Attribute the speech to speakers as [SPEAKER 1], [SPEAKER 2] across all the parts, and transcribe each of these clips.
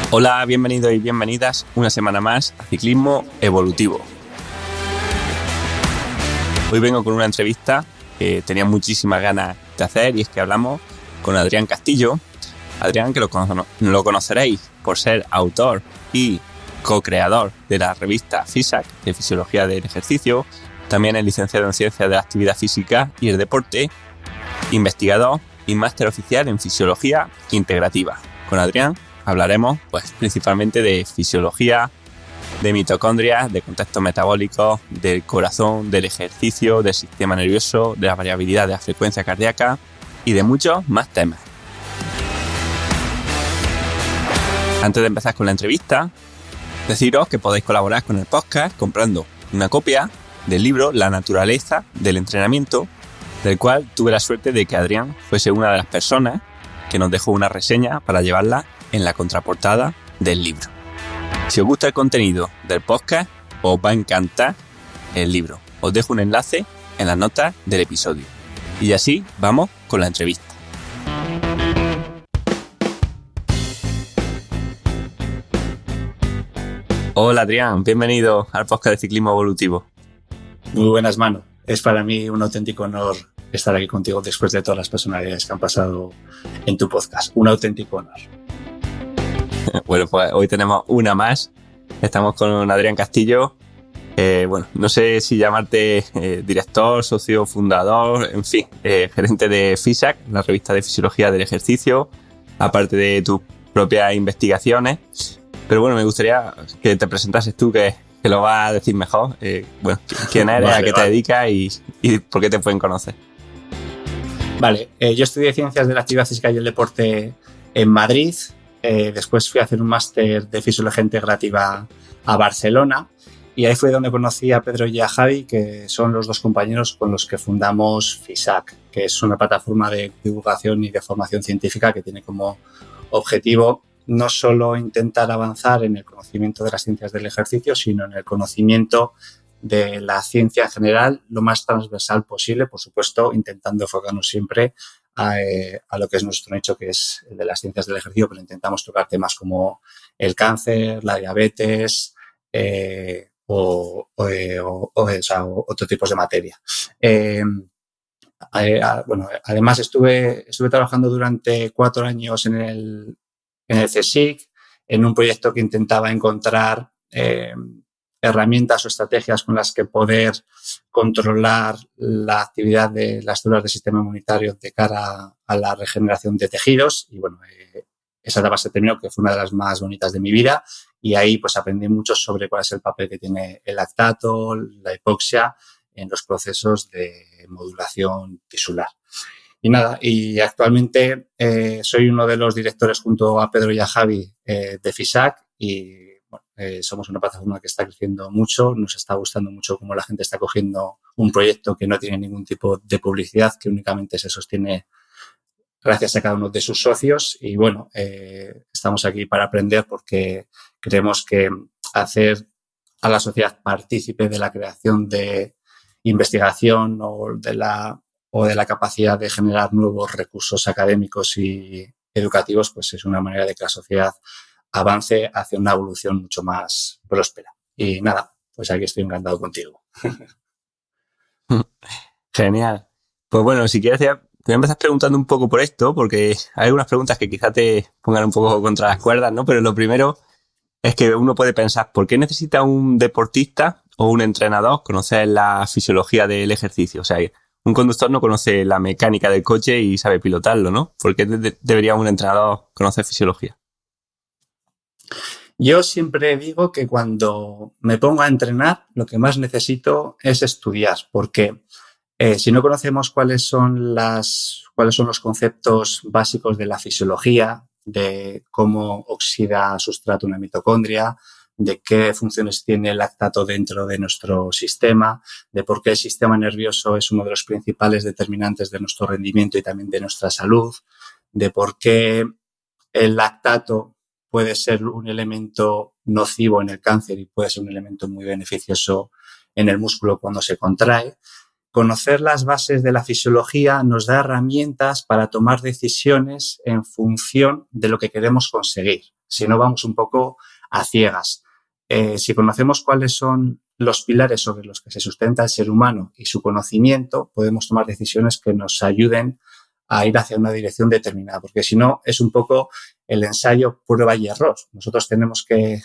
[SPEAKER 1] Hola, bienvenidos y bienvenidas una semana más a Ciclismo Evolutivo. Hoy vengo con una entrevista que tenía muchísimas ganas de hacer y es que hablamos con Adrián Castillo. Adrián, que lo conoceréis por ser autor y co-creador de la revista FISAC, de Fisiología del Ejercicio. También es licenciado en Ciencias de la Actividad Física y el Deporte, investigador y máster oficial en Fisiología Integrativa. Con Adrián hablaremos principalmente de fisiología, de mitocondrias, de contextos metabólicos, del corazón, del ejercicio, del sistema nervioso, de la variabilidad de la frecuencia cardíaca y de muchos más temas. Antes de empezar con la entrevista, deciros que podéis colaborar con el podcast comprando una copia del libro La naturaleza del entrenamiento, del cual tuve la suerte de que Adrián fuese una de las personas que nos dejó una reseña para llevarla en la contraportada del libro. Si os gusta el contenido del podcast, os va a encantar el libro. Os dejo un enlace en las notas del episodio. Y así vamos con la entrevista. Hola Adrián, bienvenido al podcast de Ciclismo Evolutivo.
[SPEAKER 2] Muy buenas, Manu. Es para mí un auténtico honor estar aquí contigo después de todas las personalidades que han pasado en tu podcast. Un auténtico honor.
[SPEAKER 1] Bueno, pues hoy tenemos una más. Estamos con Adrián Castillo. No sé si llamarte director, socio fundador, en fin, gerente de FISAC, la revista de Fisiología del Ejercicio, aparte de tus propias investigaciones. Pero bueno, me gustaría que te presentases tú, que lo vas a decir mejor. ¿Quién eres, a qué te dedicas y por qué te pueden conocer?
[SPEAKER 2] Vale, yo estudié Ciencias de la Actividad Física y el Deporte en Madrid. Después fui a hacer un máster de Fisiología Integrativa a Barcelona y ahí fue donde conocí a Pedro y a Javi, que son los dos compañeros con los que fundamos FISAC, que es una plataforma de divulgación y de formación científica que tiene como objetivo no solo intentar avanzar en el conocimiento de las ciencias del ejercicio, sino en el conocimiento de la ciencia en general lo más transversal posible, por supuesto, intentando enfocarnos siempre a lo que es nuestro nicho, que es el de las ciencias del ejercicio, pero intentamos tocar temas como el cáncer, la diabetes o otro tipo de materia. Además estuve trabajando durante 4 años en el CSIC, en un proyecto que intentaba encontrar herramientas o estrategias con las que poder controlar la actividad de las células del sistema inmunitario de cara a la regeneración de tejidos. Y bueno, esa etapa se terminó, que fue una de las más bonitas de mi vida. Y ahí pues aprendí mucho sobre cuál es el papel que tiene el lactato, la hipoxia en los procesos de modulación tisular. Y nada, y actualmente soy uno de los directores junto a Pedro y a Javi de FISAC y somos una plataforma que está creciendo mucho. Nos está gustando mucho cómo la gente está cogiendo un proyecto que no tiene ningún tipo de publicidad, que únicamente se sostiene gracias a cada uno de sus socios. Y bueno, estamos aquí para aprender porque creemos que hacer a la sociedad partícipe de la creación de investigación o de la capacidad de generar nuevos recursos académicos y educativos, pues es una manera de que la sociedad avance hacia una evolución mucho más próspera. Y nada, pues aquí estoy encantado contigo.
[SPEAKER 1] Genial. Pues bueno, si quieres, te voy a empezar preguntando un poco por esto, porque hay algunas preguntas que quizá te pongan un poco contra las cuerdas, ¿no? Pero lo primero es que uno puede pensar, ¿por qué necesita un deportista o un entrenador conocer la fisiología del ejercicio? O sea, un conductor no conoce la mecánica del coche y sabe pilotarlo, ¿no? ¿Por qué debería un entrenador conocer fisiología?
[SPEAKER 2] Yo siempre digo que cuando me pongo a entrenar, lo que más necesito es estudiar, porque si no conocemos cuáles son los conceptos básicos de la fisiología, de cómo oxida sustrato una mitocondria, de qué funciones tiene el lactato dentro de nuestro sistema, de por qué el sistema nervioso es uno de los principales determinantes de nuestro rendimiento y también de nuestra salud, de por qué el lactato puede ser un elemento nocivo en el cáncer y puede ser un elemento muy beneficioso en el músculo cuando se contrae. Conocer las bases de la fisiología nos da herramientas para tomar decisiones en función de lo que queremos conseguir. si no vamos un poco a ciegas. Si conocemos cuáles son los pilares sobre los que se sustenta el ser humano y su conocimiento, podemos tomar decisiones que nos ayuden a ir hacia una dirección determinada, porque si no es un poco el ensayo prueba y error. Nosotros tenemos que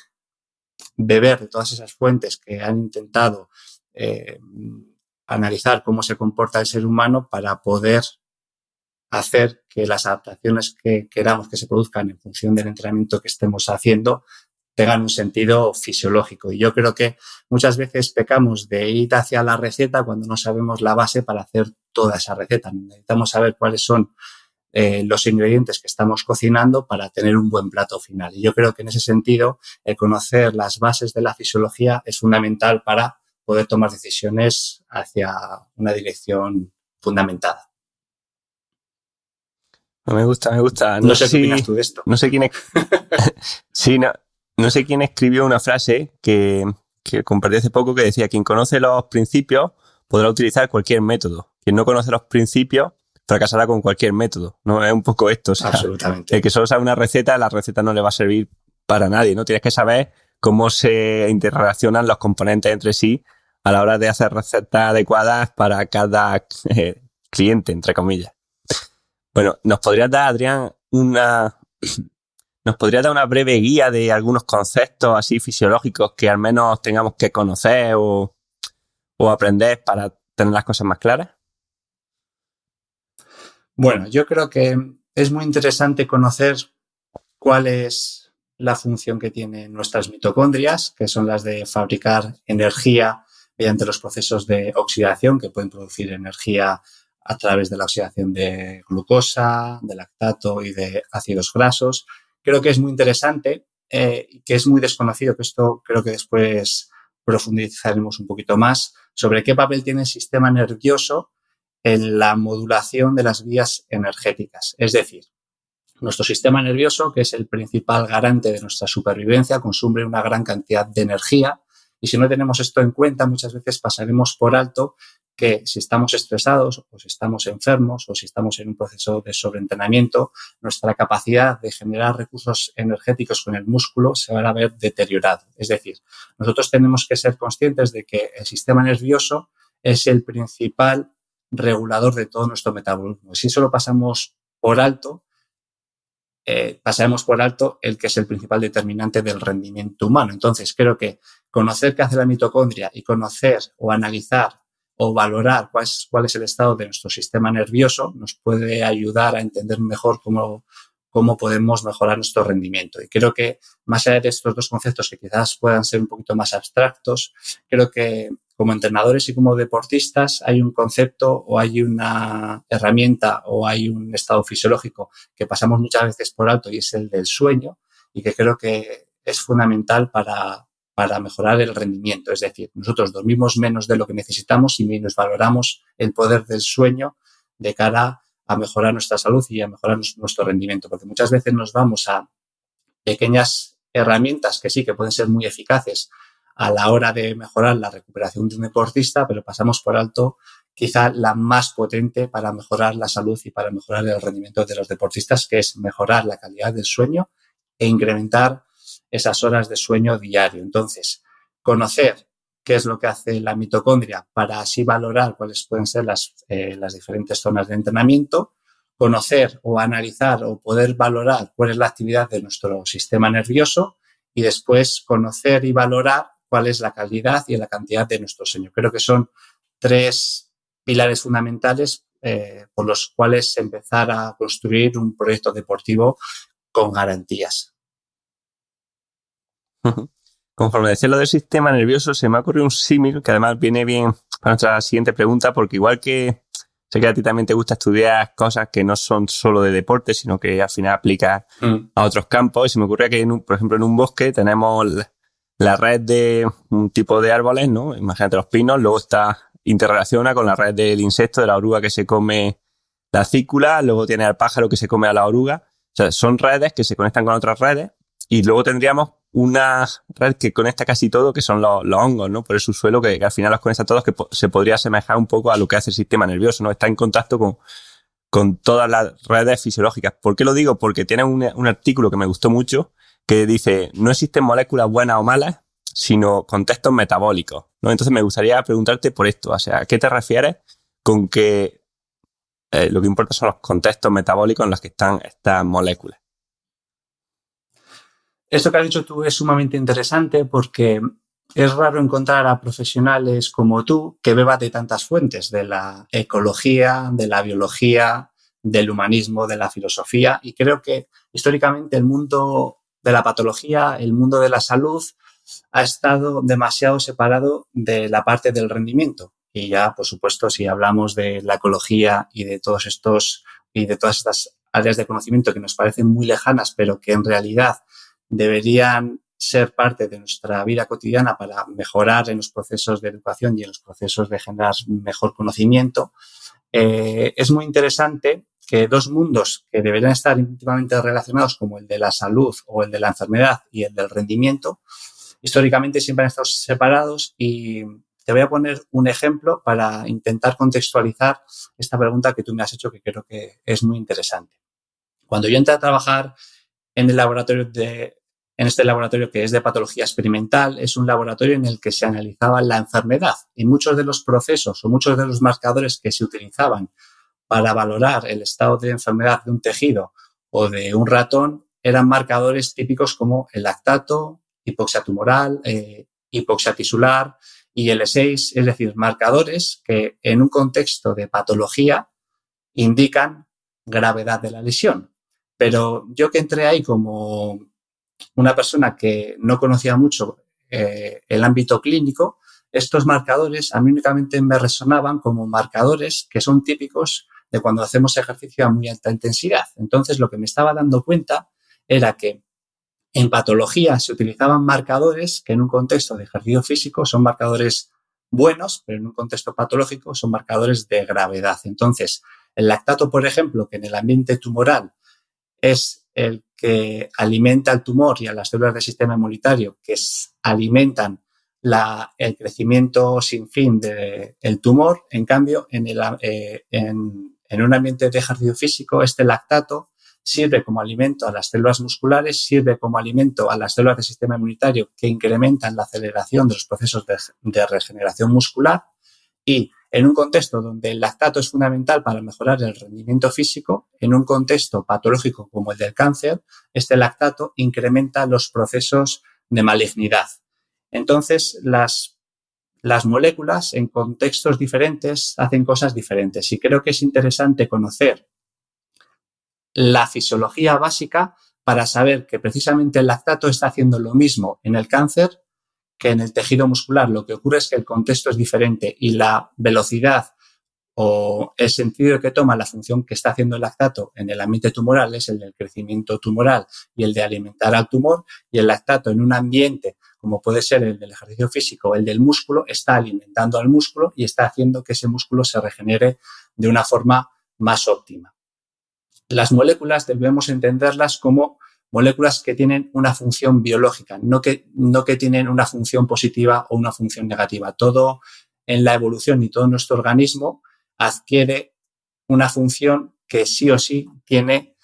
[SPEAKER 2] beber de todas esas fuentes que han intentado analizar cómo se comporta el ser humano para poder hacer que las adaptaciones que queramos que se produzcan en función del entrenamiento que estemos haciendo tengan un sentido fisiológico. Y yo creo que muchas veces pecamos de ir hacia la receta cuando no sabemos la base para hacer toda esa receta. Necesitamos saber cuáles son los ingredientes que estamos cocinando para tener un buen plato final. Y yo creo que en ese sentido, el conocer las bases de la fisiología es fundamental para poder tomar decisiones hacia una dirección fundamentada.
[SPEAKER 1] Me gusta.
[SPEAKER 2] No sé qué opinas tú de esto.
[SPEAKER 1] No sé quién es... Sí, no sé quién escribió una frase que compartí hace poco que decía: quien conoce los principios podrá utilizar cualquier método. Quien no conoce los principios fracasará con cualquier método. No es un poco esto. O sea,
[SPEAKER 2] absolutamente.
[SPEAKER 1] El que solo sabe una receta, la receta no le va a servir para nadie, ¿no? Tienes que saber cómo se interrelacionan los componentes entre sí a la hora de hacer recetas adecuadas para cada cliente, entre comillas. Bueno, ¿nos podrías dar, Adrián, una breve guía de algunos conceptos así fisiológicos que al menos tengamos que conocer o aprender para tener las cosas más claras?
[SPEAKER 2] Bueno, yo creo que es muy interesante conocer cuál es la función que tienen nuestras mitocondrias, que son las de fabricar energía mediante los procesos de oxidación, que pueden producir energía a través de la oxidación de glucosa, de lactato y de ácidos grasos. Creo que es muy interesante y que es muy desconocido, que esto creo que después profundizaremos un poquito más, sobre qué papel tiene el sistema nervioso en la modulación de las vías energéticas. Es decir, nuestro sistema nervioso, que es el principal garante de nuestra supervivencia, consume una gran cantidad de energía y si no tenemos esto en cuenta, muchas veces pasaremos por alto que si estamos estresados o si estamos enfermos o si estamos en un proceso de sobreentrenamiento, nuestra capacidad de generar recursos energéticos con el músculo se va a ver deteriorado. Es decir, nosotros tenemos que ser conscientes de que el sistema nervioso es el principal regulador de todo nuestro metabolismo. Si eso lo pasamos por alto, pasaremos por alto el que es el principal determinante del rendimiento humano. Entonces, creo que conocer qué hace la mitocondria y conocer o analizar o valorar cuál es el estado de nuestro sistema nervioso nos puede ayudar a entender mejor cómo podemos mejorar nuestro rendimiento. Y creo que más allá de estos dos conceptos que quizás puedan ser un poquito más abstractos, creo que como entrenadores y como deportistas hay un concepto o hay una herramienta o hay un estado fisiológico que pasamos muchas veces por alto y es el del sueño y que creo que es fundamental para mejorar el rendimiento. Es decir, nosotros dormimos menos de lo que necesitamos y menos valoramos el poder del sueño de cara a mejorar nuestra salud y a mejorar nuestro rendimiento, porque muchas veces nos vamos a pequeñas herramientas que sí que pueden ser muy eficaces a la hora de mejorar la recuperación de un deportista, pero pasamos por alto quizá la más potente para mejorar la salud y para mejorar el rendimiento de los deportistas, que es mejorar la calidad del sueño e incrementar esas horas de sueño diario. Entonces, conocer qué es lo que hace la mitocondria para así valorar cuáles pueden ser las diferentes zonas de entrenamiento, conocer o analizar o poder valorar cuál es la actividad de nuestro sistema nervioso y después conocer y valorar cuál es la calidad y la cantidad de nuestro sueño. Creo que son tres pilares fundamentales por los cuales empezar a construir un proyecto deportivo con garantías.
[SPEAKER 1] Conforme decía lo del sistema nervioso, se me ha ocurrido un símil que además viene bien para nuestra siguiente pregunta, porque igual que sé que a ti también te gusta estudiar cosas que no son solo de deporte, sino que al final aplica a otros campos, y se me ocurría que, por ejemplo, en un bosque tenemos la red de un tipo de árboles, ¿no? Imagínate los pinos, luego interrelaciona con la red del insecto, de la oruga que se come la cícula, luego tiene al pájaro que se come a la oruga. O sea, son redes que se conectan con otras redes y luego tendríamos una red que conecta casi todo, que son los hongos, ¿no? Por el subsuelo, que al final los conecta a todos, que se podría asemejar un poco a lo que hace el sistema nervioso, ¿no? Está en contacto con todas las redes fisiológicas. ¿Por qué lo digo? Porque tiene un artículo que me gustó mucho, que dice, no existen moléculas buenas o malas, sino contextos metabólicos, ¿no? Entonces me gustaría preguntarte por esto, o sea, ¿a qué te refieres con que lo que importa son los contextos metabólicos en los que están estas moléculas?
[SPEAKER 2] Esto que has dicho tú es sumamente interesante porque es raro encontrar a profesionales como tú que beban de tantas fuentes, de la ecología, de la biología, del humanismo, de la filosofía, y creo que históricamente el mundo de la patología, el mundo de la salud, ha estado demasiado separado de la parte del rendimiento. Y ya, por supuesto, si hablamos de la ecología y de todas estas áreas de conocimiento que nos parecen muy lejanas, pero que en realidad deberían ser parte de nuestra vida cotidiana para mejorar en los procesos de educación y en los procesos de generar mejor conocimiento, es muy interesante que dos mundos que deberían estar íntimamente relacionados, como el de la salud o el de la enfermedad y el del rendimiento, históricamente siempre han estado separados, y te voy a poner un ejemplo para intentar contextualizar esta pregunta que tú me has hecho, que creo que es muy interesante. Cuando yo entré a trabajar en este laboratorio que es de patología experimental, es un laboratorio en el que se analizaba la enfermedad, y muchos de los procesos o muchos de los marcadores que se utilizaban para valorar el estado de enfermedad de un tejido o de un ratón eran marcadores típicos como el lactato, hipoxia tumoral, hipoxia tisular y L6, es decir, marcadores que en un contexto de patología indican gravedad de la lesión. Pero yo, que entré ahí como una persona que no conocía mucho el ámbito clínico, estos marcadores a mí únicamente me resonaban como marcadores que son típicos de cuando hacemos ejercicio a muy alta intensidad. Entonces, lo que me estaba dando cuenta era que en patología se utilizaban marcadores que en un contexto de ejercicio físico son marcadores buenos, pero en un contexto patológico son marcadores de gravedad. Entonces, el lactato, por ejemplo, que en el ambiente tumoral es el que alimenta al tumor y a las células del sistema inmunitario, que alimentan el crecimiento sin fin del tumor. En cambio, en un ambiente de ejercicio físico, este lactato sirve como alimento a las células musculares, sirve como alimento a las células del sistema inmunitario que incrementan la aceleración de los procesos de regeneración muscular, y en un contexto donde el lactato es fundamental para mejorar el rendimiento físico, en un contexto patológico como el del cáncer, este lactato incrementa los procesos de malignidad. Entonces, las moléculas en contextos diferentes hacen cosas diferentes, y creo que es interesante conocer la fisiología básica para saber que precisamente el lactato está haciendo lo mismo en el cáncer que en el tejido muscular. Lo que ocurre es que el contexto es diferente y la velocidad o el sentido que toma la función que está haciendo el lactato en el ambiente tumoral es el del crecimiento tumoral y el de alimentar al tumor, y el lactato en un ambiente como puede ser el del ejercicio físico o el del músculo está alimentando al músculo y está haciendo que ese músculo se regenere de una forma más óptima. Las moléculas debemos entenderlas como moléculas que tienen una función biológica, no que tienen una función positiva o una función negativa. Todo en la evolución y todo nuestro organismo adquiere una función que sí o sí tiene,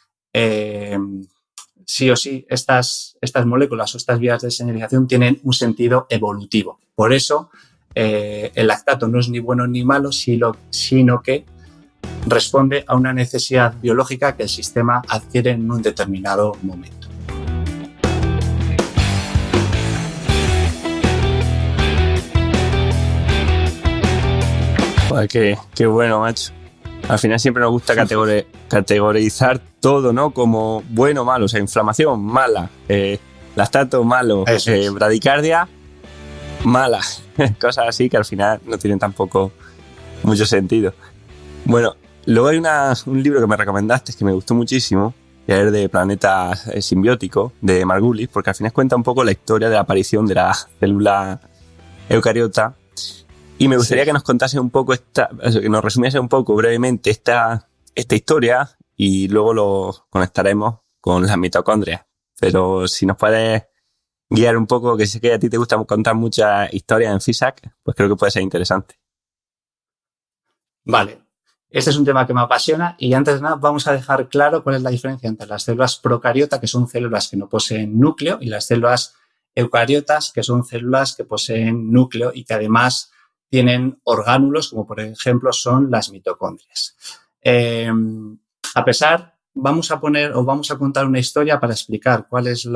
[SPEAKER 2] sí o sí estas moléculas o estas vías de señalización tienen un sentido evolutivo. Por eso el lactato no es ni bueno ni malo, sino que responde a una necesidad biológica que el sistema adquiere en un determinado momento.
[SPEAKER 1] Joder, qué bueno, macho. Al final siempre nos gusta categorizar todo, ¿no? Como bueno o malo. O sea, inflamación, mala. Lactato, malo. Bradicardia, mala. Cosas así que al final no tienen tampoco mucho sentido. Bueno, luego hay un libro que me recomendaste que me gustó muchísimo, que es de Planeta Simbiótico, de Margulis, porque al final cuenta un poco la historia de la aparición de la célula eucariota. Y me gustaría que nos contase un poco que nos resumiese un poco brevemente esta historia, y luego lo conectaremos con las mitocondrias. Pero si nos puedes guiar un poco, que sé que a ti te gusta contar muchas historias en FISAC, pues creo que puede ser interesante.
[SPEAKER 2] Vale. Este es un tema que me apasiona y antes de nada vamos a dejar claro cuál es la diferencia entre las células procariota, que son células que no poseen núcleo, y las células eucariotas, que son células que poseen núcleo y que además tienen orgánulos, como por ejemplo son las mitocondrias. Vamos a contar una historia para explicar cuál es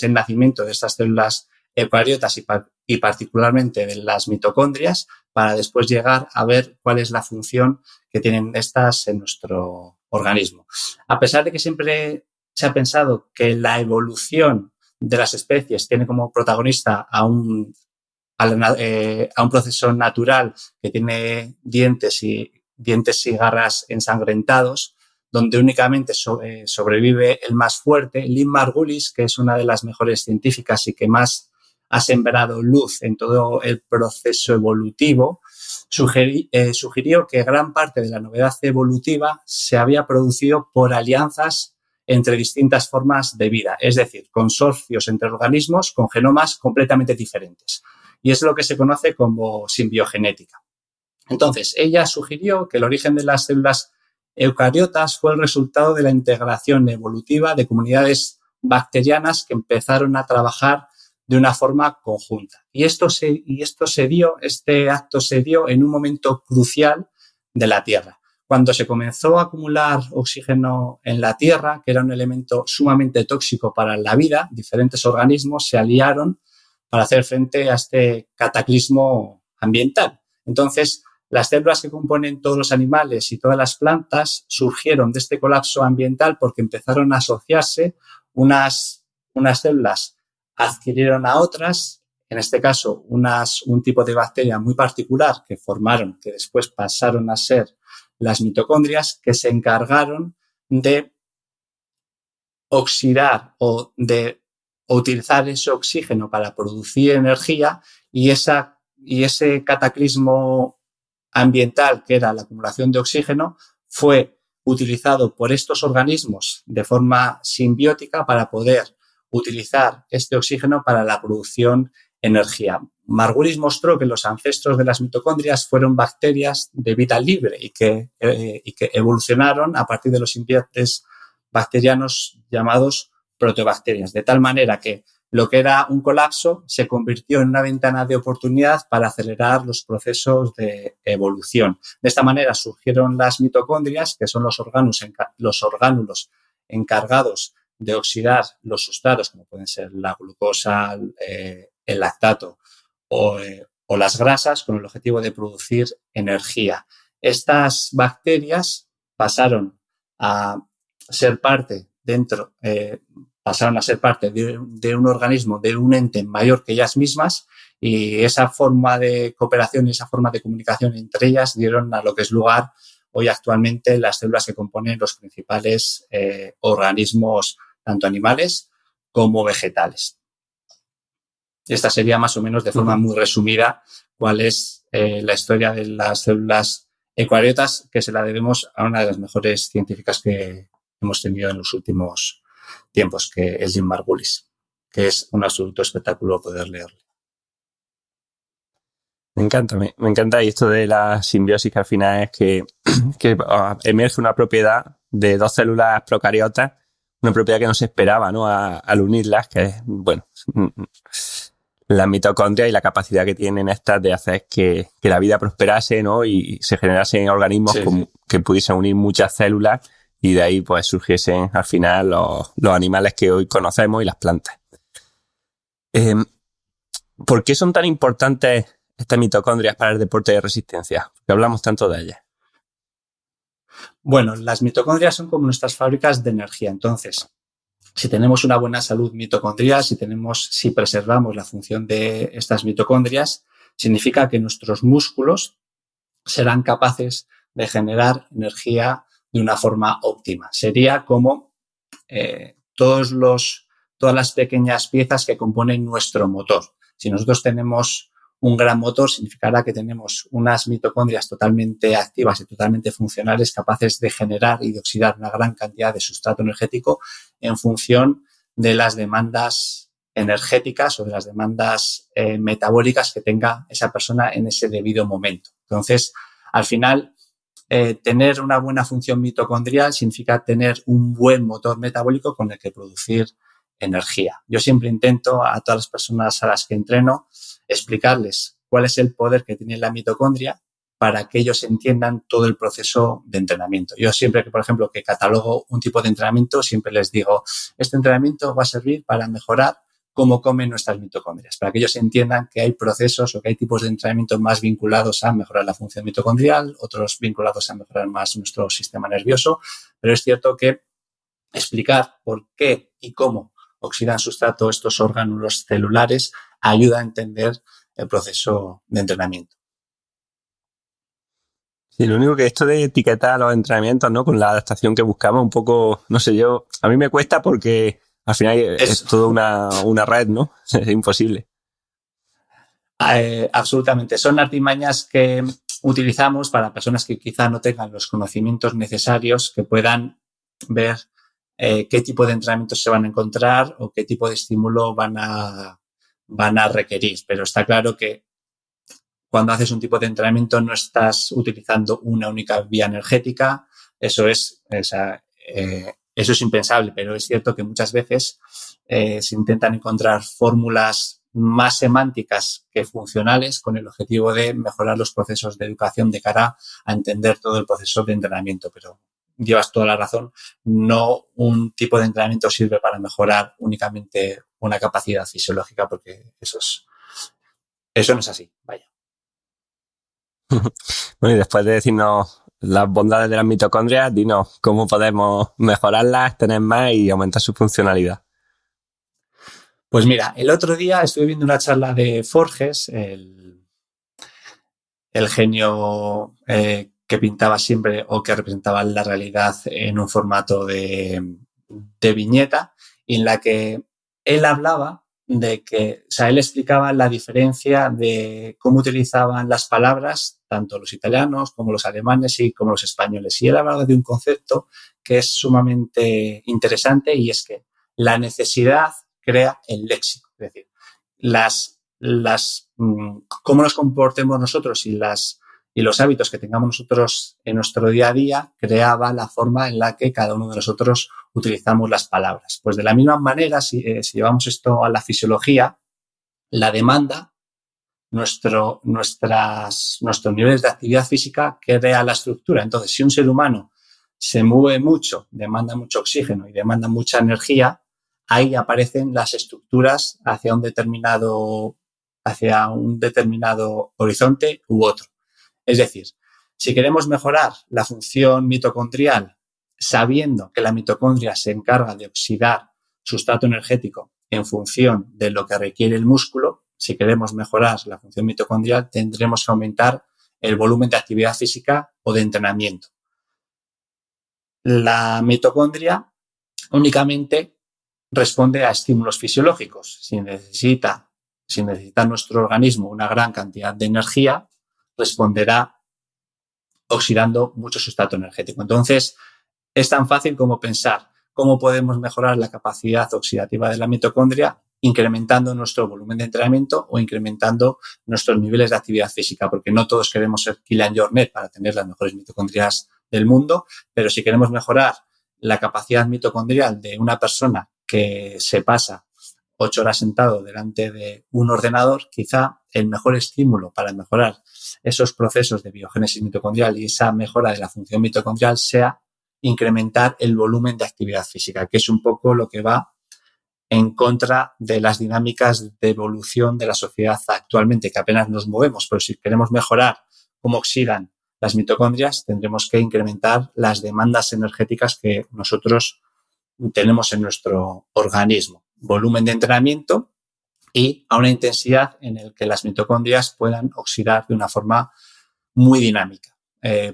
[SPEAKER 2] el nacimiento de estas células eucariotas y particularmente de las mitocondrias, para después llegar a ver cuál es la función que tienen estas en nuestro organismo. A pesar de que siempre se ha pensado que la evolución de las especies tiene como protagonista a un proceso natural que tiene dientes y garras ensangrentados, donde únicamente sobrevive el más fuerte. Lynn Margulis, que es una de las mejores científicas y que más ha sembrado luz en todo el proceso evolutivo, sugirió que gran parte de la novedad evolutiva se había producido por alianzas entre distintas formas de vida, es decir, consorcios entre organismos con genomas completamente diferentes. Y es lo que se conoce como simbiogenética. Entonces, ella sugirió que el origen de las células eucariotas fue el resultado de la integración evolutiva de comunidades bacterianas que empezaron a trabajar de una forma conjunta. Este acto se dio en un momento crucial de la Tierra, cuando se comenzó a acumular oxígeno en la Tierra, que era un elemento sumamente tóxico para la vida. Diferentes organismos se aliaron para hacer frente a este cataclismo ambiental. Entonces, las células que componen todos los animales y todas las plantas surgieron de este colapso ambiental porque empezaron a asociarse. Unas células adquirieron a otras, en este caso un tipo de bacteria muy particular que después pasaron a ser las mitocondrias, que se encargaron de oxidar o de utilizar ese oxígeno para producir energía, y ese cataclismo ambiental, que era la acumulación de oxígeno, fue utilizado por estos organismos de forma simbiótica para poder utilizar este oxígeno para la producción de energía. Margulis mostró que los ancestros de las mitocondrias fueron bacterias de vida libre y que evolucionaron a partir de los simbiontes bacterianos llamados protobacterias, de tal manera que lo que era un colapso se convirtió en una ventana de oportunidad para acelerar los procesos de evolución. De esta manera surgieron las mitocondrias, que son los orgánulos encargados de oxidar los sustratos, como pueden ser la glucosa, el lactato o las grasas, con el objetivo de producir energía. Estas bacterias pasaron a ser parte de un organismo, de un ente mayor que ellas mismas, y esa forma de cooperación y esa forma de comunicación entre ellas dieron a lo que es lugar hoy actualmente las células que componen los principales organismos, tanto animales como vegetales. Esta sería más o menos, de forma muy resumida, cuál es la historia de las células eucariotas, que se la debemos a una de las mejores científicas que hemos tenido en los últimos tiempos, que es Lynn Margulis, que es un absoluto espectáculo poder leerlo.
[SPEAKER 1] Me encanta, y esto de la simbiosis, que al final es que emerge una propiedad de dos células procariotas, una propiedad que no se esperaba, ¿no? Al unirlas, que es, bueno, la mitocondria y la capacidad que tienen estas de hacer que la vida prosperase, ¿no? Y se generasen organismos que pudiesen unir muchas células, y de ahí pues surgiesen al final los animales que hoy conocemos y las plantas. ¿Por qué son tan importantes estas mitocondrias para el deporte de resistencia? Porque hablamos tanto de ellas.
[SPEAKER 2] Bueno, las mitocondrias son como nuestras fábricas de energía. Entonces, si tenemos una buena salud mitocondrial, si preservamos la función de estas mitocondrias, significa que nuestros músculos serán capaces de generar energía de una forma óptima. Sería como todas las pequeñas piezas que componen nuestro motor. Si nosotros tenemos un gran motor, significará que tenemos unas mitocondrias totalmente activas y totalmente funcionales, capaces de generar y de oxidar una gran cantidad de sustrato energético en función de las demandas energéticas o de las demandas metabólicas que tenga esa persona en ese debido momento. Entonces, al final, tener una buena función mitocondrial significa tener un buen motor metabólico con el que producir energía. Yo siempre intento a todas las personas a las que entreno explicarles cuál es el poder que tiene la mitocondria para que ellos entiendan todo el proceso de entrenamiento. Yo siempre que, por ejemplo, que catalogo un tipo de entrenamiento, siempre les digo, este entrenamiento va a servir para mejorar cómo comen nuestras mitocondrias, para que ellos entiendan que hay procesos o que hay tipos de entrenamiento más vinculados a mejorar la función mitocondrial, otros vinculados a mejorar más nuestro sistema nervioso, pero es cierto que explicar por qué y cómo oxidan sustrato estos órganos celulares ayuda a entender el proceso de entrenamiento.
[SPEAKER 1] Sí, lo único que esto de etiquetar los entrenamientos, ¿no? Con la adaptación que buscamos, un poco, no sé yo, a mí me cuesta porque al final es toda una red, ¿no? Es imposible.
[SPEAKER 2] Absolutamente. Son artimañas que utilizamos para personas que quizá no tengan los conocimientos necesarios, que puedan ver qué tipo de entrenamientos se van a encontrar o qué tipo de estímulo van a requerir. Pero está claro que cuando haces un tipo de entrenamiento no estás utilizando una única vía energética. Eso es impensable, pero es cierto que muchas veces se intentan encontrar fórmulas más semánticas que funcionales con el objetivo de mejorar los procesos de educación de cara a entender todo el proceso de entrenamiento. Pero llevas toda la razón, no un tipo de entrenamiento sirve para mejorar únicamente una capacidad fisiológica, porque eso no es así, vaya.
[SPEAKER 1] Bueno, y después de decirnos las bondades de las mitocondrias, dinos cómo podemos mejorarlas, tener más y aumentar su funcionalidad.
[SPEAKER 2] Pues mira, el otro día estuve viendo una charla de Forges, el genio que pintaba siempre o que representaba la realidad en un formato de viñeta, en la que él hablaba de que, o sea, él explicaba la diferencia de cómo utilizaban las palabras, tanto los italianos como los alemanes y como los españoles. Y él hablaba de un concepto que es sumamente interesante, y es que la necesidad crea el léxico. Es decir, cómo nos comportemos nosotros y los hábitos que tengamos nosotros en nuestro día a día creaba la forma en la que cada uno de nosotros utilizamos las palabras. Pues de la misma manera, si llevamos esto a la fisiología, la demanda, nuestros niveles de actividad física crea la estructura. Entonces, si un ser humano se mueve mucho, demanda mucho oxígeno y demanda mucha energía, ahí aparecen las estructuras hacia un determinado horizonte u otro. Es decir, si queremos mejorar la función mitocondrial sabiendo que la mitocondria se encarga de oxidar sustrato energético en función de lo que requiere el músculo, si queremos mejorar la función mitocondrial tendremos que aumentar el volumen de actividad física o de entrenamiento. La mitocondria únicamente responde a estímulos fisiológicos. Si necesita nuestro organismo una gran cantidad de energía, responderá oxidando mucho sustrato energético. Entonces, es tan fácil como pensar cómo podemos mejorar la capacidad oxidativa de la mitocondria incrementando nuestro volumen de entrenamiento o incrementando nuestros niveles de actividad física, porque no todos queremos ser Kylian Jornet para tener las mejores mitocondrias del mundo, pero si queremos mejorar la capacidad mitocondrial de una persona que se pasa 8 horas sentado delante de un ordenador, quizá el mejor estímulo para mejorar esos procesos de biogénesis mitocondrial y esa mejora de la función mitocondrial sea incrementar el volumen de actividad física, que es un poco lo que va en contra de las dinámicas de evolución de la sociedad actualmente, que apenas nos movemos. Pero si queremos mejorar cómo oxidan las mitocondrias, tendremos que incrementar las demandas energéticas que nosotros tenemos en nuestro organismo. Volumen de entrenamiento y a una intensidad en la que las mitocondrias puedan oxidar de una forma muy dinámica.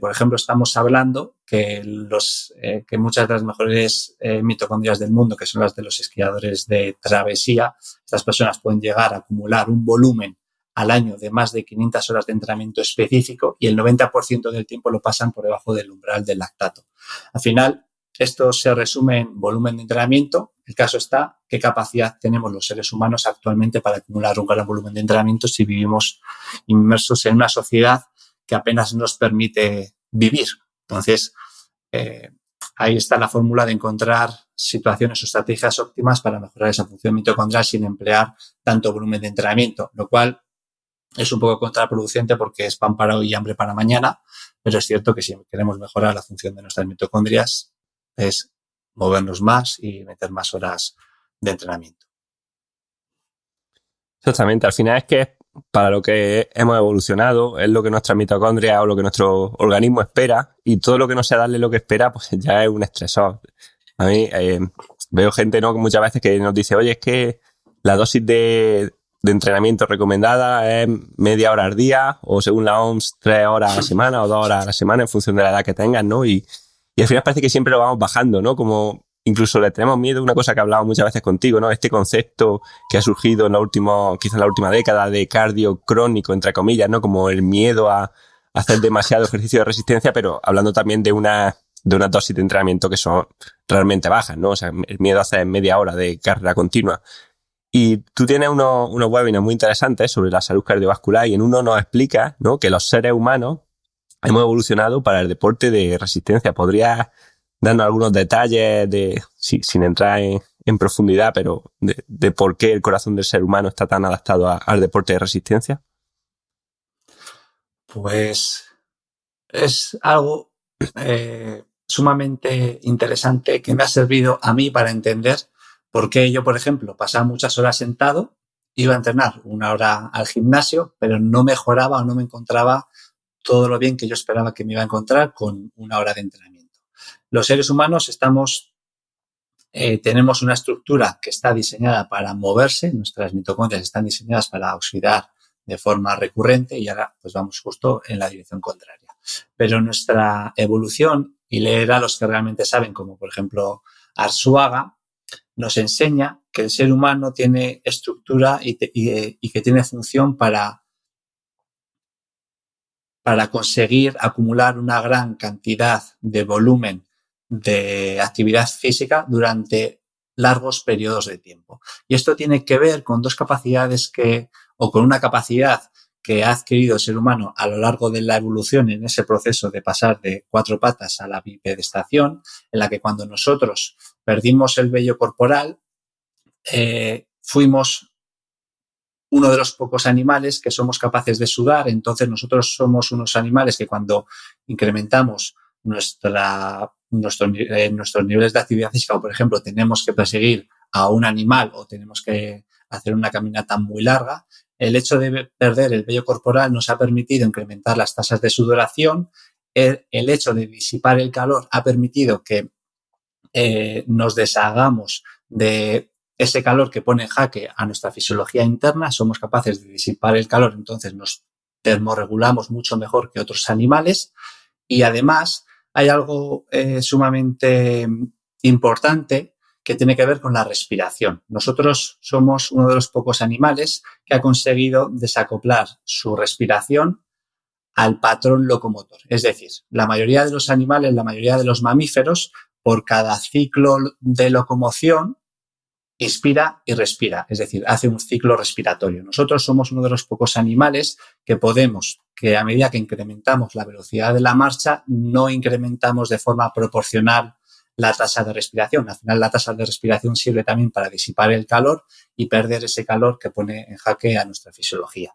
[SPEAKER 2] Por ejemplo, estamos hablando que muchas de las mejores mitocondrias del mundo, que son las de los esquiadores de travesía, estas personas pueden llegar a acumular un volumen al año de más de 500 horas de entrenamiento específico y el 90% del tiempo lo pasan por debajo del umbral del lactato. Al final, esto se resume en volumen de entrenamiento. El caso está qué capacidad tenemos los seres humanos actualmente para acumular un gran volumen de entrenamiento si vivimos inmersos en una sociedad que apenas nos permite vivir. Entonces, ahí está la fórmula de encontrar situaciones o estrategias óptimas para mejorar esa función mitocondrial sin emplear tanto volumen de entrenamiento, lo cual es un poco contraproducente porque es pan para hoy y hambre para mañana, pero es cierto que si queremos mejorar la función de nuestras mitocondrias es movernos más y meter más horas de entrenamiento.
[SPEAKER 1] Exactamente, al final es que para lo que hemos evolucionado, es lo que nuestra mitocondria o lo que nuestro organismo espera, y todo lo que no sea darle lo que espera, pues ya es un estresor. A mí veo gente, ¿no?, muchas veces que nos dice, oye, es que la dosis de entrenamiento recomendada es media hora al día, o según la OMS, 3 horas a la semana o 2 horas a la semana, en función de la edad que tengas, ¿no? Y al final parece que siempre lo vamos bajando, ¿no? Como incluso le tenemos miedo a una cosa que he hablado muchas veces contigo, ¿no? Este concepto que ha surgido quizás en la última década, de cardio crónico, entre comillas, ¿no? Como el miedo a hacer demasiado ejercicio de resistencia, pero hablando también de una dosis de entrenamiento que son realmente bajas, ¿no? O sea, el miedo a hacer media hora de carrera continua. Y tú tienes unos webinars muy interesantes sobre la salud cardiovascular, y en uno nos explicas, ¿no?, que los seres humanos hemos evolucionado para el deporte de resistencia. ¿Podrías darnos algunos detalles sin entrar en profundidad, pero de por qué el corazón del ser humano está tan adaptado al deporte de resistencia?
[SPEAKER 2] Pues es algo sumamente interesante que me ha servido a mí para entender por qué yo, por ejemplo, pasaba muchas horas sentado, iba a entrenar 1 hora al gimnasio, pero no mejoraba o no me encontraba todo lo bien que yo esperaba que me iba a encontrar con 1 hora de entrenamiento. Los seres humanos tenemos una estructura que está diseñada para moverse, nuestras mitocondrias están diseñadas para oxidar de forma recurrente, y ahora pues vamos justo en la dirección contraria. Pero nuestra evolución, y leer a los que realmente saben, como por ejemplo Arzuaga, nos enseña que el ser humano tiene estructura y que tiene función para conseguir acumular una gran cantidad de volumen de actividad física durante largos periodos de tiempo. Y esto tiene que ver con dos capacidades con una capacidad que ha adquirido el ser humano a lo largo de la evolución en ese proceso de pasar de 4 patas a la bipedestación, en la que cuando nosotros perdimos el vello corporal, fuimos uno de los pocos animales que somos capaces de sudar. Entonces nosotros somos unos animales que cuando incrementamos nuestros niveles de actividad física, o por ejemplo tenemos que perseguir a un animal o tenemos que hacer una caminata muy larga, el hecho de perder el vello corporal nos ha permitido incrementar las tasas de sudoración. El hecho de disipar el calor ha permitido que nos deshagamos de ese calor que pone en jaque a nuestra fisiología interna. Somos capaces de disipar el calor, entonces nos termorregulamos mucho mejor que otros animales. Y además hay algo sumamente importante que tiene que ver con la respiración. Nosotros somos uno de los pocos animales que ha conseguido desacoplar su respiración al patrón locomotor. Es decir, la mayoría de los animales, la mayoría de los mamíferos, por cada ciclo de locomoción, inspira y respira, es decir, hace un ciclo respiratorio. Nosotros somos uno de los pocos animales que a medida que incrementamos la velocidad de la marcha, no incrementamos de forma proporcional la tasa de respiración. Al final, la tasa de respiración sirve también para disipar el calor y perder ese calor que pone en jaque a nuestra fisiología.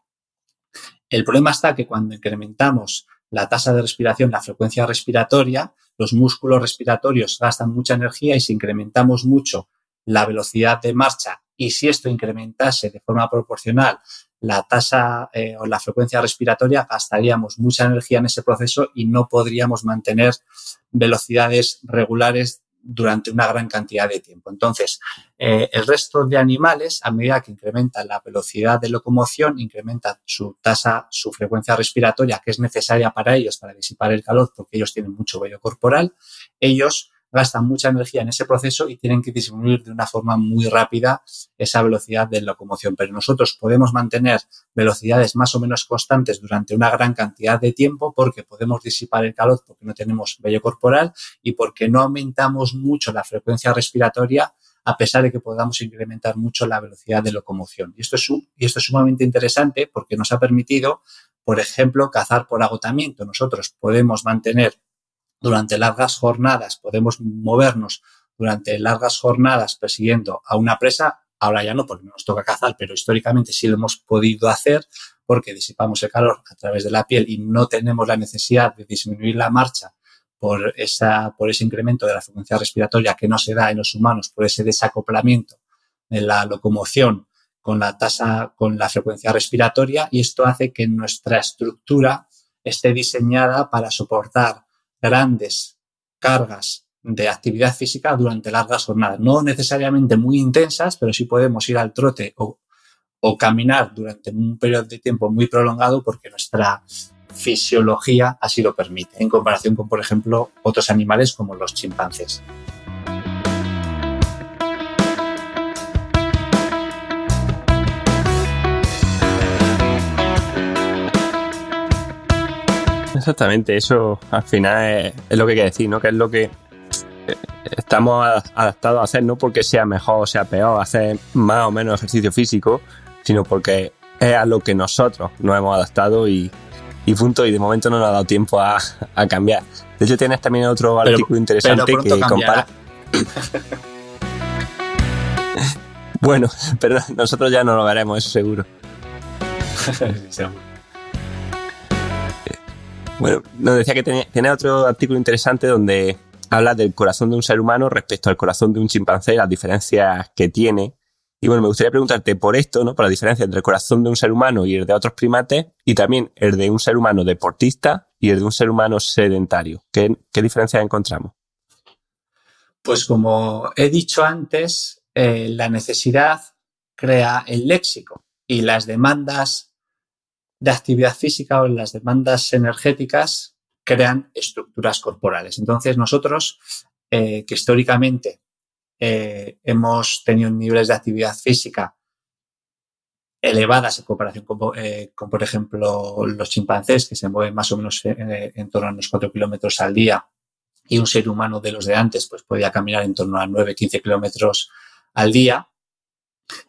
[SPEAKER 2] El problema está que cuando incrementamos la tasa de respiración, la frecuencia respiratoria, los músculos respiratorios gastan mucha energía, y si incrementamos mucho la velocidad de marcha, y si esto incrementase de forma proporcional la tasa o la frecuencia respiratoria, gastaríamos mucha energía en ese proceso y no podríamos mantener velocidades regulares durante una gran cantidad de tiempo. Entonces, el resto de animales, a medida que incrementan la velocidad de locomoción, incrementan su frecuencia respiratoria, que es necesaria para ellos para disipar el calor, porque ellos tienen mucho vello corporal. Ellos gastan mucha energía en ese proceso y tienen que disminuir de una forma muy rápida esa velocidad de locomoción. Pero nosotros podemos mantener velocidades más o menos constantes durante una gran cantidad de tiempo, porque podemos disipar el calor, porque no tenemos vello corporal y porque no aumentamos mucho la frecuencia respiratoria a pesar de que podamos incrementar mucho la velocidad de locomoción. Y esto es sumamente interesante porque nos ha permitido, por ejemplo, cazar por agotamiento. Nosotros podemos mantener durante largas jornadas, podemos movernos durante largas jornadas persiguiendo a una presa. Ahora ya no, porque no nos toca cazar, pero históricamente sí lo hemos podido hacer porque disipamos el calor a través de la piel y no tenemos la necesidad de disminuir la marcha por ese incremento de la frecuencia respiratoria que no se da en los humanos, por ese desacoplamiento de la locomoción con la frecuencia respiratoria, y esto hace que nuestra estructura esté diseñada para soportar grandes cargas de actividad física durante largas jornadas. No necesariamente muy intensas, pero sí podemos ir al trote o caminar durante un periodo de tiempo muy prolongado porque nuestra fisiología así lo permite, en comparación con, por ejemplo, otros animales como los chimpancés.
[SPEAKER 1] Exactamente, eso al final es lo que hay que decir, ¿no? Que es lo que estamos adaptados a hacer, no porque sea mejor o sea peor hacer más o menos ejercicio físico, sino porque es a lo que nosotros nos hemos adaptado y punto, y de momento no nos ha dado tiempo a cambiar. De hecho, tienes también otro artículo interesante que compara. Bueno, pero nosotros ya no lo veremos, eso seguro. Bueno, nos decía que tiene otro artículo interesante donde habla del corazón de un ser humano respecto al corazón de un chimpancé, las diferencias que tiene. Y bueno, me gustaría preguntarte por esto, ¿no? Por la diferencia entre el corazón de un ser humano y el de otros primates, y también el de un ser humano deportista y el de un ser humano sedentario. ¿Qué diferencias encontramos?
[SPEAKER 2] Pues como he dicho antes, la necesidad crea el léxico y las demandas de actividad física o las demandas energéticas crean estructuras corporales. Entonces nosotros, que históricamente hemos tenido niveles de actividad física elevadas en comparación con por ejemplo, los chimpancés, que se mueven más o menos en torno a unos 4 kilómetros al día, y un ser humano de los de antes pues podía caminar en torno a 9-15 kilómetros al día.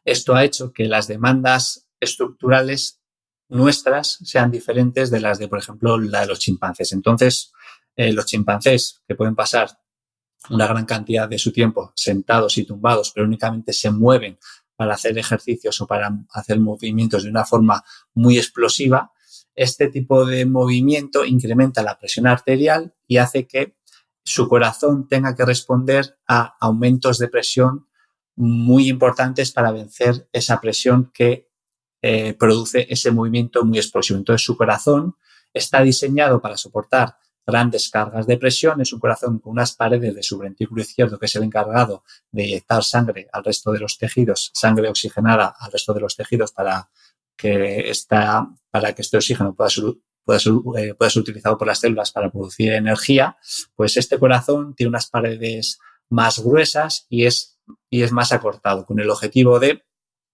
[SPEAKER 2] Esto ha hecho que las demandas estructurales nuestras sean diferentes de las de, por ejemplo, la de los chimpancés. Entonces, los chimpancés, que pueden pasar una gran cantidad de su tiempo sentados y tumbados, pero únicamente se mueven para hacer ejercicios o para hacer movimientos de una forma muy explosiva, este tipo de movimiento incrementa la presión arterial y hace que su corazón tenga que responder a aumentos de presión muy importantes para vencer esa presión que produce ese movimiento muy explosivo. Entonces, su corazón está diseñado para soportar grandes cargas de presión. Es un corazón con unas paredes de su ventrículo izquierdo, que es el encargado de inyectar sangre al resto de los tejidos, sangre oxigenada al resto de los tejidos para que este oxígeno pueda ser utilizado por las células para producir energía. Pues este corazón tiene unas paredes más gruesas y es más acortado, con el objetivo de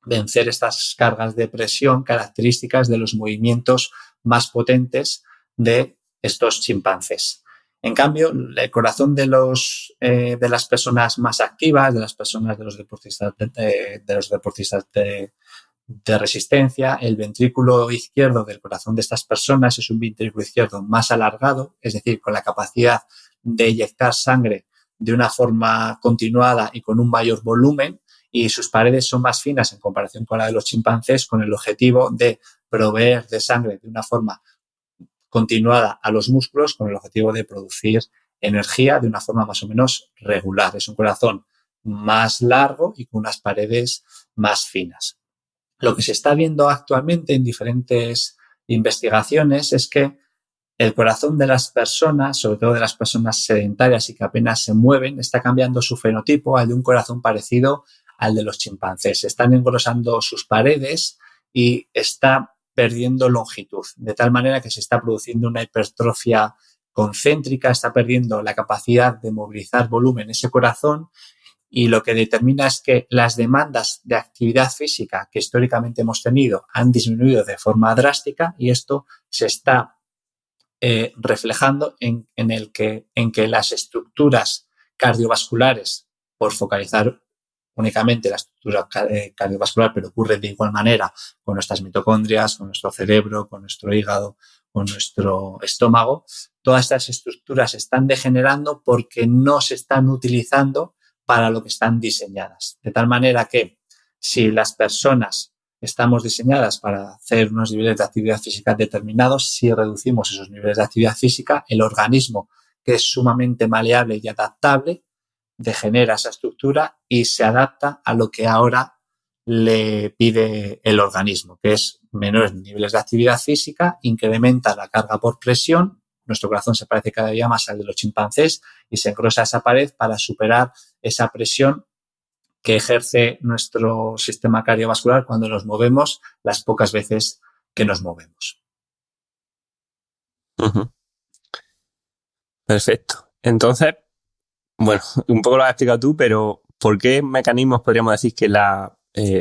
[SPEAKER 2] vencer estas cargas de presión características de los movimientos más potentes de estos chimpancés. En cambio, el corazón de las personas más activas, de los deportistas de resistencia, el ventrículo izquierdo del corazón de estas personas es un ventrículo izquierdo más alargado, es decir, con la capacidad de inyectar sangre de una forma continuada y con un mayor volumen, y sus paredes son más finas en comparación con la de los chimpancés, con el objetivo de proveer de sangre de una forma continuada a los músculos, con el objetivo de producir energía de una forma más o menos regular. Es un corazón más largo y con unas paredes más finas. Lo que se está viendo actualmente en diferentes investigaciones es que el corazón de las personas, sobre todo de las personas sedentarias y que apenas se mueven, está cambiando su fenotipo al de un corazón parecido al de los chimpancés. Están engrosando sus paredes y está perdiendo longitud, de tal manera que se está produciendo una hipertrofia concéntrica, está perdiendo la capacidad de movilizar volumen ese corazón, y lo que determina es que las demandas de actividad física que históricamente hemos tenido han disminuido de forma drástica, y esto se está reflejando en que las estructuras cardiovasculares, por focalizar únicamente la estructura cardiovascular, pero ocurre de igual manera con nuestras mitocondrias, con nuestro cerebro, con nuestro hígado, con nuestro estómago. Todas estas estructuras están degenerando porque no se están utilizando para lo que están diseñadas. De tal manera que si las personas estamos diseñadas para hacer unos niveles de actividad física determinados, si reducimos esos niveles de actividad física, el organismo, que es sumamente maleable y adaptable, degenera esa estructura y se adapta a lo que ahora le pide el organismo, que es menores niveles de actividad física, incrementa la carga por presión, nuestro corazón se parece cada día más al de los chimpancés y se engrosa esa pared para superar esa presión que ejerce nuestro sistema cardiovascular cuando nos movemos las pocas veces que nos movemos.
[SPEAKER 1] Uh-huh. Perfecto. Entonces, bueno, un poco lo has explicado tú, pero ¿por qué mecanismos podríamos decir que la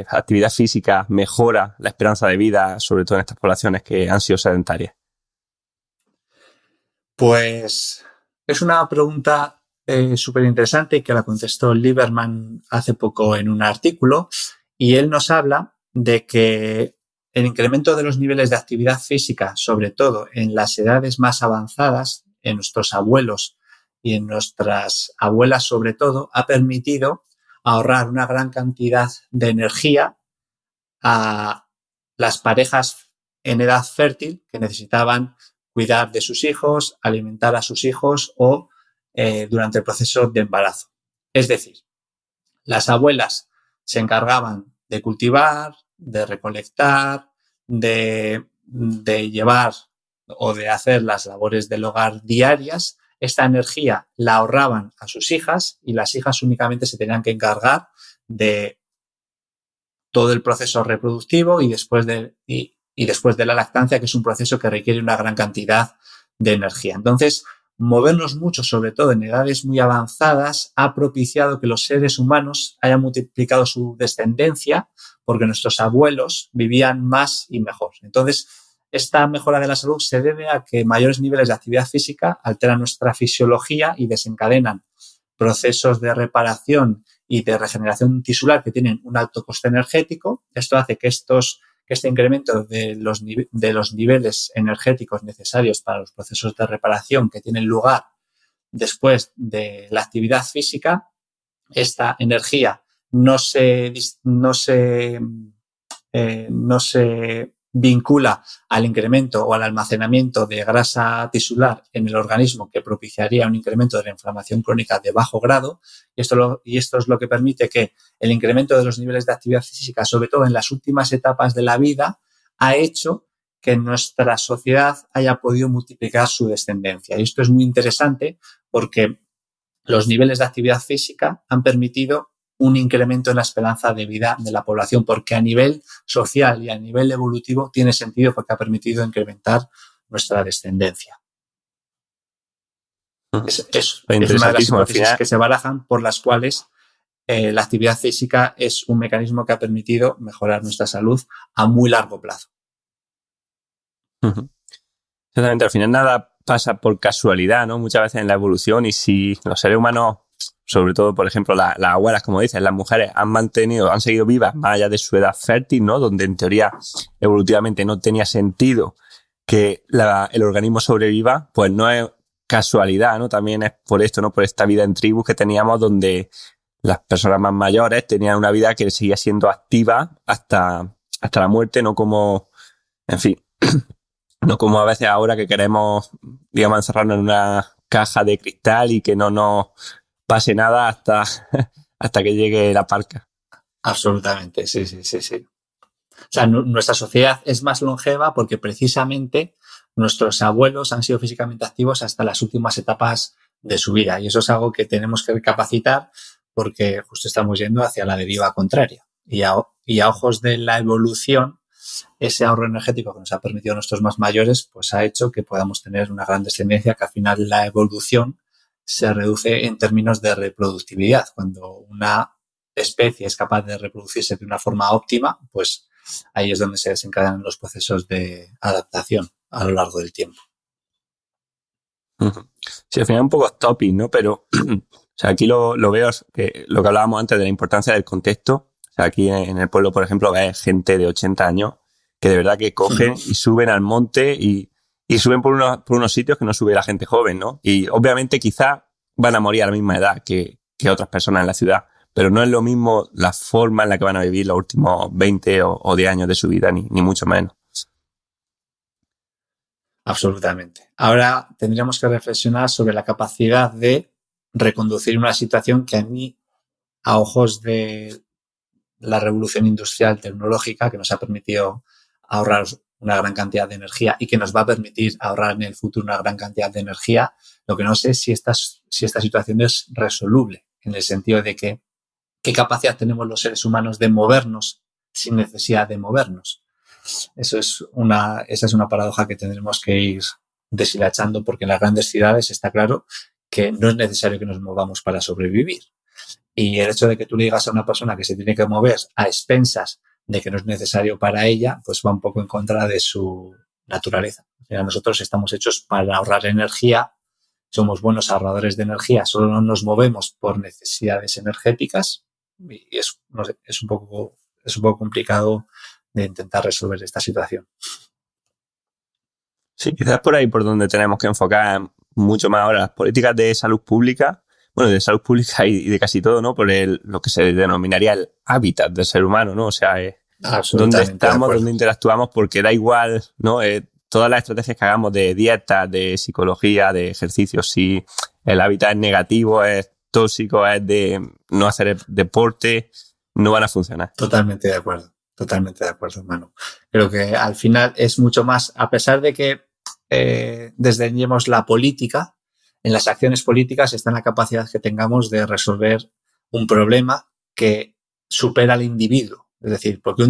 [SPEAKER 1] actividad física mejora la esperanza de vida, sobre todo en estas poblaciones que han sido sedentarias?
[SPEAKER 2] Pues es una pregunta súper interesante que la contestó Lieberman hace poco en un artículo y él nos habla de que el incremento de los niveles de actividad física, sobre todo en las edades más avanzadas, en nuestros abuelos y en nuestras abuelas sobre todo, ha permitido ahorrar una gran cantidad de energía a las parejas en edad fértil que necesitaban cuidar de sus hijos, alimentar a sus hijos o durante el proceso de embarazo. Es decir, las abuelas se encargaban de cultivar, de recolectar, de llevar o de hacer las labores del hogar diarias. Esta energía la ahorraban a sus hijas y las hijas únicamente se tenían que encargar de todo el proceso reproductivo y después de la lactancia, que es un proceso que requiere una gran cantidad de energía. Entonces, movernos mucho, sobre todo en edades muy avanzadas, ha propiciado que los seres humanos hayan multiplicado su descendencia porque nuestros abuelos vivían más y mejor. Entonces, esta mejora de la salud se debe a que mayores niveles de actividad física alteran nuestra fisiología y desencadenan procesos de reparación y de regeneración tisular que tienen un alto coste energético. Esto hace que este incremento de los niveles energéticos necesarios para los procesos de reparación que tienen lugar después de la actividad física, esta energía no se vincula al incremento o al almacenamiento de grasa tisular en el organismo, que propiciaría un incremento de la inflamación crónica de bajo grado, y esto es lo que permite que el incremento de los niveles de actividad física, sobre todo en las últimas etapas de la vida, ha hecho que nuestra sociedad haya podido multiplicar su descendencia. Y esto es muy interesante porque los niveles de actividad física han permitido un incremento en la esperanza de vida de la población, porque a nivel social y a nivel evolutivo tiene sentido porque ha permitido incrementar nuestra descendencia. Es una de las hipótesis que se barajan por las cuales la actividad física es un mecanismo que ha permitido mejorar nuestra salud a muy largo plazo.
[SPEAKER 1] Exactamente, al final nada pasa por casualidad, ¿no? Muchas veces en la evolución, y si los seres humanos, sobre todo, por ejemplo, las abuelas, como dices, las mujeres han seguido vivas más allá de su edad fértil, ¿no? Donde en teoría evolutivamente no tenía sentido que el organismo sobreviva, pues no es casualidad, ¿no? También es por esto, ¿no? Por esta vida en tribus que teníamos, donde las personas más mayores tenían una vida que seguía siendo activa hasta la muerte, no como, en fin, no como a veces ahora que queremos, digamos, encerrarnos en una caja de cristal y que no nos pase nada hasta que llegue la parca.
[SPEAKER 2] Absolutamente, sí. O sea, nuestra sociedad es más longeva porque precisamente nuestros abuelos han sido físicamente activos hasta las últimas etapas de su vida. Y eso es algo que tenemos que recapacitar porque justo estamos yendo hacia la deriva contraria. Y a ojos de la evolución, ese ahorro energético que nos ha permitido a nuestros más mayores, pues ha hecho que podamos tener una gran descendencia, que al final la evolución se reduce en términos de reproductividad. Cuando una especie es capaz de reproducirse de una forma óptima, pues ahí es donde se desencadenan los procesos de adaptación a lo largo del tiempo.
[SPEAKER 1] Sí, al final un poco topic, ¿no? Pero O sea, aquí lo veo, que lo que hablábamos antes de la importancia del contexto. O sea, aquí en el pueblo, por ejemplo, ves gente de 80 años que de verdad que cogen y suben al monte y suben por unos sitios que no sube la gente joven, ¿no? Y obviamente quizás van a morir a la misma edad que otras personas en la ciudad, pero no es lo mismo la forma en la que van a vivir los últimos 20 o 10 años de su vida, ni mucho menos.
[SPEAKER 2] Absolutamente. Ahora tendríamos que reflexionar sobre la capacidad de reconducir una situación que a mí, a ojos de la revolución industrial tecnológica, que nos ha permitido ahorrar una gran cantidad de energía y que nos va a permitir ahorrar en el futuro una gran cantidad de energía, lo que no sé es si esta situación es resoluble, en el sentido de que qué capacidad tenemos los seres humanos de movernos sin necesidad de movernos. Esa es una paradoja que tendremos que ir deshilachando, porque en las grandes ciudades está claro que no es necesario que nos movamos para sobrevivir. Y el hecho de que tú le digas a una persona que se tiene que mover a expensas de que no es necesario para ella, pues va un poco en contra de su naturaleza. Nosotros estamos hechos para ahorrar energía, somos buenos ahorradores de energía, solo no nos movemos por necesidades energéticas y es un poco complicado de intentar resolver esta situación.
[SPEAKER 1] Sí, quizás por ahí por donde tenemos que enfocar mucho más ahora las políticas de salud pública, bueno, de salud pública y de casi todo, ¿no? Por lo que se denominaría el hábitat del ser humano, ¿no? O sea, dónde estamos, dónde interactuamos, porque da igual, ¿no? Todas las estrategias que hagamos de dieta, de psicología, de ejercicio, si el hábitat es negativo, es tóxico, es de no hacer deporte, no van a funcionar.
[SPEAKER 2] Totalmente de acuerdo, Manu. Creo que al final es mucho más, a pesar de que desdeñemos la política, en las acciones políticas está en la capacidad que tengamos de resolver un problema que supera al individuo. Es decir, porque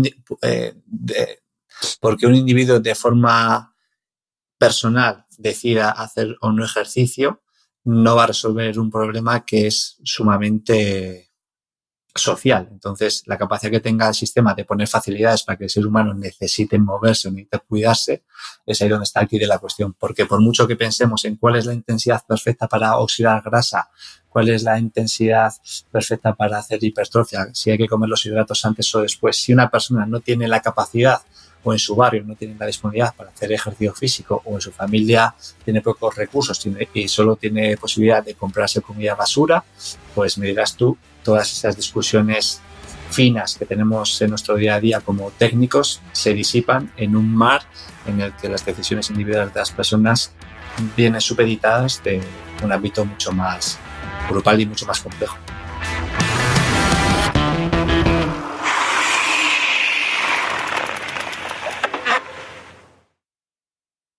[SPEAKER 2] un individuo de forma personal decida hacer o no ejercicio, no va a resolver un problema que es sumamente social. Entonces, la capacidad que tenga el sistema de poner facilidades para que el ser humano necesite moverse o necesite cuidarse, es ahí donde está el quid de la cuestión. Porque por mucho que pensemos en cuál es la intensidad perfecta para oxidar grasa, cuál es la intensidad perfecta para hacer hipertrofia, si hay que comer los hidratos antes o después, si una persona no tiene la capacidad o en su barrio no tiene la disponibilidad para hacer ejercicio físico o en su familia tiene pocos recursos y solo tiene posibilidad de comprarse comida basura, pues me dirás tú, todas esas discusiones finas que tenemos en nuestro día a día como técnicos se disipan en un mar en el que las decisiones individuales de las personas vienen supeditadas de un ámbito mucho más grupal y mucho más complejo.